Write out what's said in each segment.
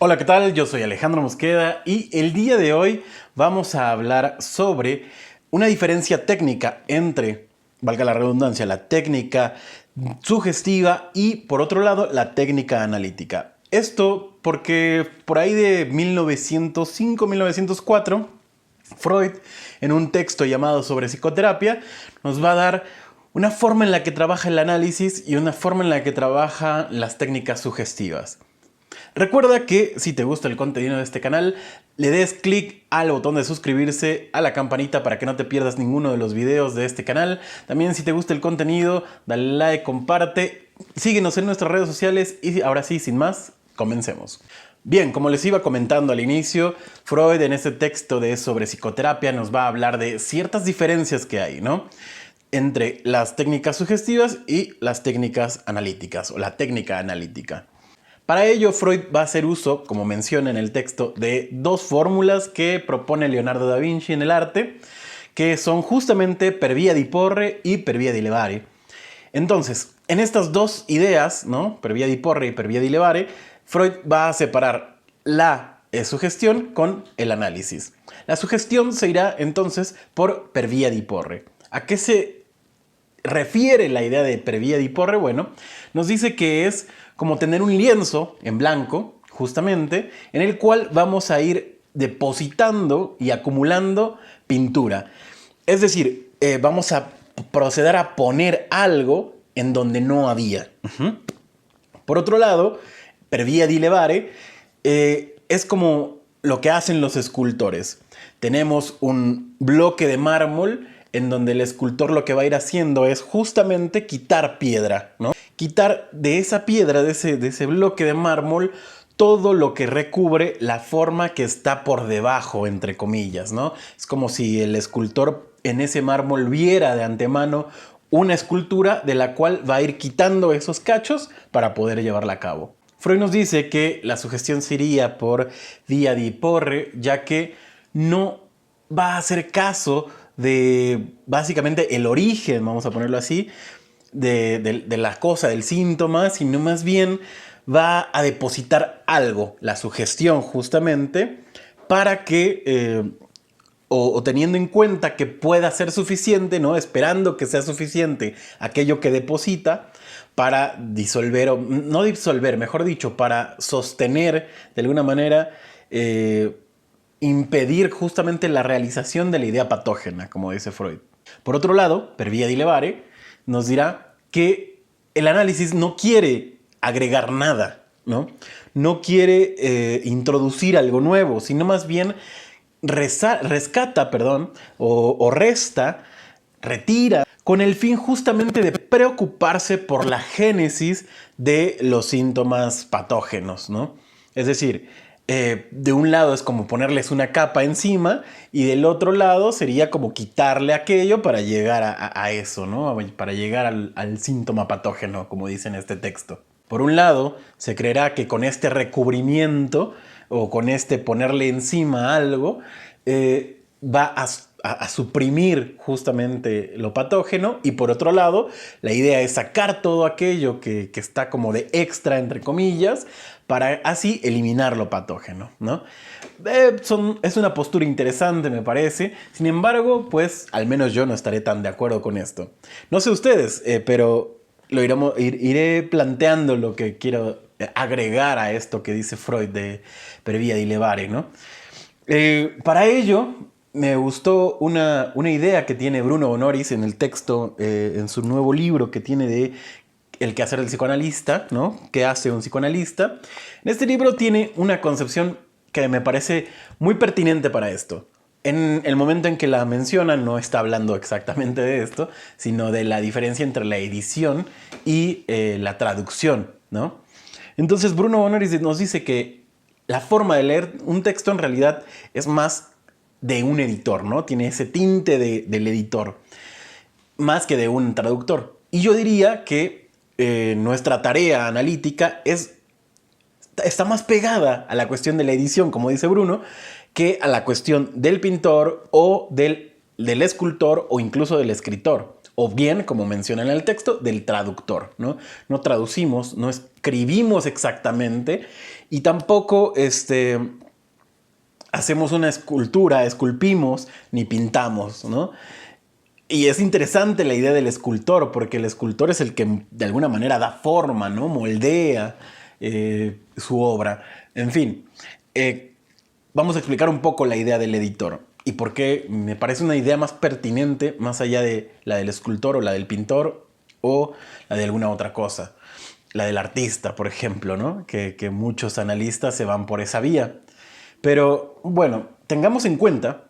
Hola, ¿qué tal? Yo soy Alejandro Mosqueda y el día de hoy vamos a hablar sobre una diferencia técnica entre, valga la redundancia, la técnica sugestiva y, por otro lado, la técnica analítica. Esto porque por ahí de 1905-1904, Freud, en un texto llamado Sobre psicoterapia, nos va a dar una forma en la que trabaja el análisis y una forma en la que trabaja las técnicas sugestivas. Recuerda que si te gusta el contenido de este canal, le des clic al botón de suscribirse, a la campanita para que no te pierdas ninguno de los videos de este canal. También si te gusta el contenido, dale like, comparte, síguenos en nuestras redes sociales y ahora sí, sin más, comencemos. Bien, como les iba comentando al inicio, Freud en este texto de Sobre psicoterapia nos va a hablar de ciertas diferencias que hay, ¿no?, entre las técnicas sugestivas y las técnicas analíticas o la técnica analítica. Para ello, Freud va a hacer uso, como menciona en el texto, de dos fórmulas que propone Leonardo da Vinci en el arte, que son justamente per via di porre y per via di levare. Entonces, en estas dos ideas, ¿no?, per via di porre y per via di levare, Freud va a separar la sugestión con el análisis. La sugestión se irá entonces por per via di porre. ¿A qué se refiere la idea de per via di porre? Bueno, nos dice que es como tener un lienzo en blanco, justamente, en el cual vamos a ir depositando y acumulando pintura. Es decir, vamos a proceder a poner algo en donde no había. Por otro lado, per via di levare es como lo que hacen los escultores. Tenemos un bloque de mármol en donde el escultor lo que va a ir haciendo es justamente quitar piedra, ¿no? Quitar de esa piedra, de ese bloque de mármol, todo lo que recubre la forma que está por debajo, entre comillas, ¿no? Es como si el escultor en ese mármol viera de antemano una escultura de la cual va a ir quitando esos cachos para poder llevarla a cabo. Freud nos dice que la sugestión se iría por via di porre, ya que no va a hacer caso de básicamente el origen, vamos a ponerlo así, de la cosa, del síntoma, sino más bien va a depositar algo, la sugestión justamente, para que, o teniendo en cuenta que pueda ser suficiente, ¿no?, esperando que sea suficiente aquello que deposita, para disolver, o no disolver, mejor dicho, para sostener de alguna manera, impedir justamente la realización de la idea patógena, como dice Freud. Por otro lado, per via di levare nos dirá que el análisis no quiere agregar nada, ¿no? No quiere introducir algo nuevo, sino más bien rescata, o resta, retira, con el fin justamente de preocuparse por la génesis de los síntomas patógenos, ¿no? Es decir, de un lado es como ponerles una capa encima y del otro lado sería como quitarle aquello para llegar a eso, ¿no? Para llegar al síntoma patógeno, como dice en este texto. Por un lado, se creerá que con este recubrimiento o con este ponerle encima algo, va a suprimir justamente lo patógeno, y por otro lado, la idea es sacar todo aquello que está como de extra, entre comillas, para así eliminar lo patógeno, ¿no? Es una postura interesante, me parece. Sin embargo, pues al menos yo no estaré tan de acuerdo con esto. No sé ustedes, pero iré planteando lo que quiero agregar a esto que dice Freud de per via di levare, ¿no? Para ello, me gustó una idea que tiene Bruno Bonoris en el texto, en su nuevo libro que tiene de El quehacer del psicoanalista, ¿no?, ¿qué hace un psicoanalista? En este libro tiene una concepción que me parece muy pertinente para esto. En el momento en que la menciona, no está hablando exactamente de esto, sino de la diferencia entre la edición y la traducción, ¿no? Entonces Bruno Bonoris nos dice que la forma de leer un texto en realidad es más de un editor, ¿no? Tiene ese tinte del editor, más que de un traductor. Y yo diría que nuestra tarea analítica está más pegada a la cuestión de la edición, como dice Bruno, que a la cuestión del pintor o del escultor o incluso del escritor. O bien, como menciona en el texto, del traductor, ¿no? No traducimos, no escribimos exactamente y tampoco hacemos una escultura, esculpimos ni pintamos, ¿no? Y es interesante la idea del escultor, porque el escultor es el que de alguna manera da forma, ¿no? Moldea su obra. En fin, vamos a explicar un poco la idea del editor y por qué me parece una idea más pertinente, más allá de la del escultor o la del pintor o la de alguna otra cosa. La del artista, por ejemplo, ¿no? Que muchos analistas se van por esa vía. Pero bueno, tengamos en cuenta,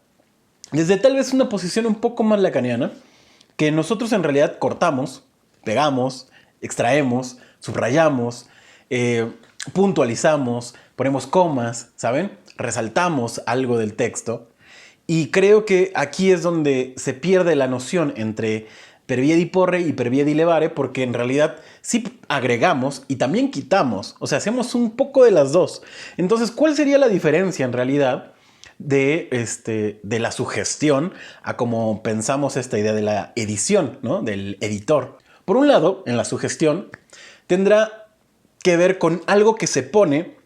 desde tal vez una posición un poco más lacaniana, que nosotros en realidad cortamos, pegamos, extraemos, subrayamos, puntualizamos, ponemos comas, ¿saben? Resaltamos algo del texto. Y creo que aquí es donde se pierde la noción entre per via di porre y per via di levare, porque en realidad sí agregamos y también quitamos. O sea, hacemos un poco de las dos. Entonces, ¿cuál sería la diferencia en realidad de la sugestión a como pensamos esta idea de la edición, ¿no? Del editor? Por un lado, en la sugestión tendrá que ver con algo que se pone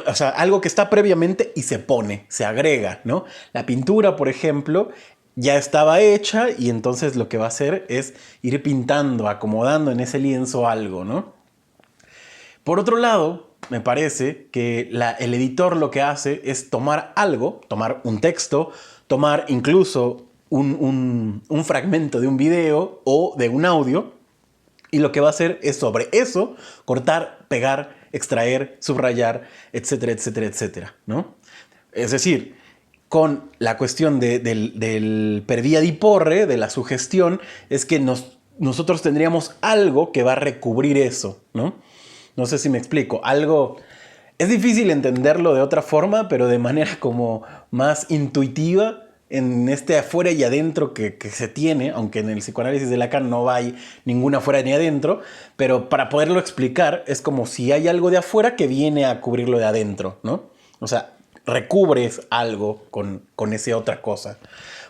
o sea, algo que está previamente y se pone, se agrega, ¿no? La pintura, por ejemplo, ya estaba hecha y entonces lo que va a hacer es ir pintando, acomodando en ese lienzo algo, ¿no? Por otro lado, me parece que el editor lo que hace es tomar algo, tomar un texto, tomar incluso un fragmento de un video o de un audio, y lo que va a hacer es sobre eso cortar, pegar, extraer, subrayar, etcétera, etcétera, etcétera, ¿no? Es decir, con la cuestión del per via di porre, de la sugestión, es que nosotros tendríamos algo que va a recubrir eso, ¿no? No sé si me explico. Algo... Es difícil entenderlo de otra forma, pero de manera como más intuitiva en este afuera y adentro que se tiene, aunque en el psicoanálisis de Lacan no hay ninguna afuera ni adentro, pero para poderlo explicar es como si hay algo de afuera que viene a cubrirlo de adentro, ¿no? O sea, recubres algo con esa otra cosa.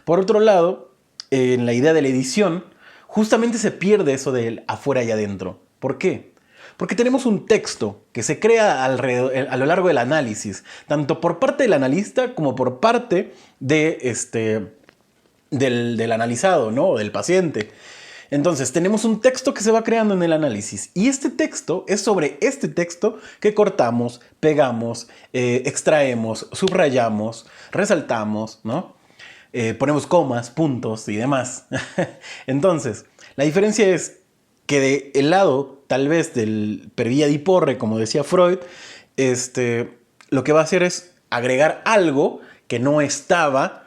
Por otro lado, en la idea de la edición, justamente se pierde eso del afuera y adentro. ¿Por qué? Porque tenemos un texto que se crea a lo largo del análisis, tanto por parte del analista como por parte del analizado, ¿no? O del paciente. Entonces, tenemos un texto que se va creando en el análisis y este texto es sobre este texto que cortamos, pegamos, extraemos, subrayamos, resaltamos, ¿no? Ponemos comas, puntos y demás. Entonces, la diferencia es que del lado, tal vez, del per via di porre, como decía Freud, lo que va a hacer es agregar algo que no estaba.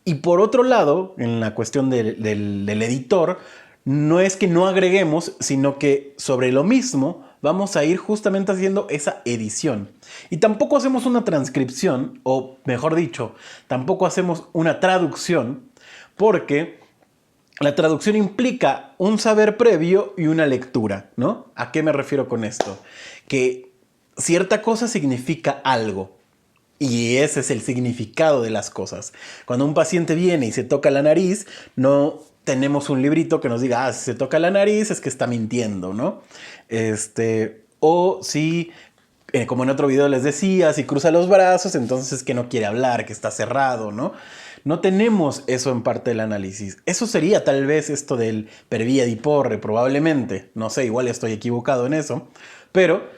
Y por otro lado, en la cuestión del editor, no es que no agreguemos, sino que sobre lo mismo vamos a ir justamente haciendo esa edición. Y tampoco hacemos una transcripción, o mejor dicho, tampoco hacemos una traducción, porque la traducción implica un saber previo y una lectura, ¿no? ¿A qué me refiero con esto? Que cierta cosa significa algo. Y ese es el significado de las cosas. Cuando un paciente viene y se toca la nariz, no tenemos un librito que nos diga, si se toca la nariz es que está mintiendo, ¿no? O si, como en otro video les decía, si cruza los brazos, entonces es que no quiere hablar, que está cerrado, ¿no? No tenemos eso en parte del análisis. Eso sería tal vez esto del per via di porre, probablemente. No sé, igual estoy equivocado en eso. Pero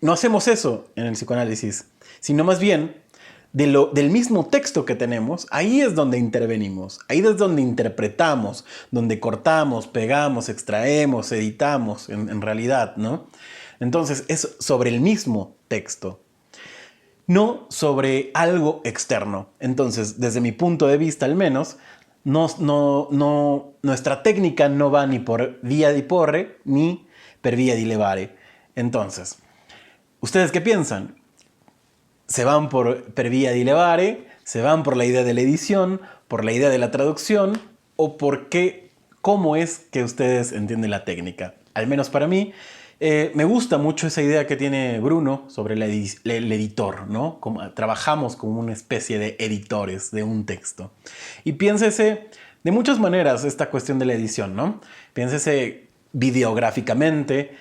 no hacemos eso en el psicoanálisis, sino más bien del mismo texto que tenemos, ahí es donde intervenimos, ahí es donde interpretamos, donde cortamos, pegamos, extraemos, editamos, en realidad, ¿no? Entonces es sobre el mismo texto, no sobre algo externo. Entonces, desde mi punto de vista al menos, nuestra técnica no va ni por via di porre ni per via di levare. Entonces, ¿ustedes qué piensan? ¿Se van por per via di levare? ¿Se van por la idea de la edición? ¿Por la idea de la traducción? ¿O por qué? ¿Cómo es que ustedes entienden la técnica? Al menos para mí, me gusta mucho esa idea que tiene Bruno sobre el editor, ¿no? Trabajamos como una especie de editores de un texto. Y piénsese de muchas maneras esta cuestión de la edición, ¿no? Piénsese videográficamente,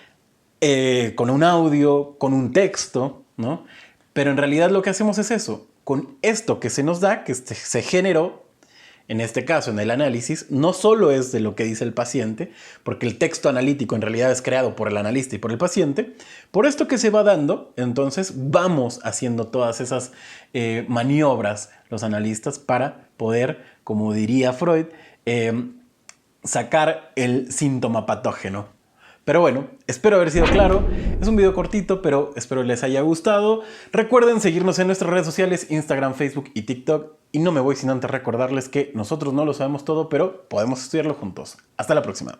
con un audio, con un texto, ¿no? Pero en realidad lo que hacemos es eso. Con esto que se nos da, que se generó, en este caso, en el análisis, no solo es de lo que dice el paciente, porque el texto analítico en realidad es creado por el analista y por el paciente. Por esto que se va dando, entonces vamos haciendo todas esas maniobras los analistas para poder, como diría Freud, sacar el síntoma patógeno. Pero bueno, espero haber sido claro. Es un video cortito, pero espero les haya gustado. Recuerden seguirnos en nuestras redes sociales, Instagram, Facebook y TikTok. Y no me voy sin antes recordarles que nosotros no lo sabemos todo, pero podemos estudiarlo juntos. Hasta la próxima.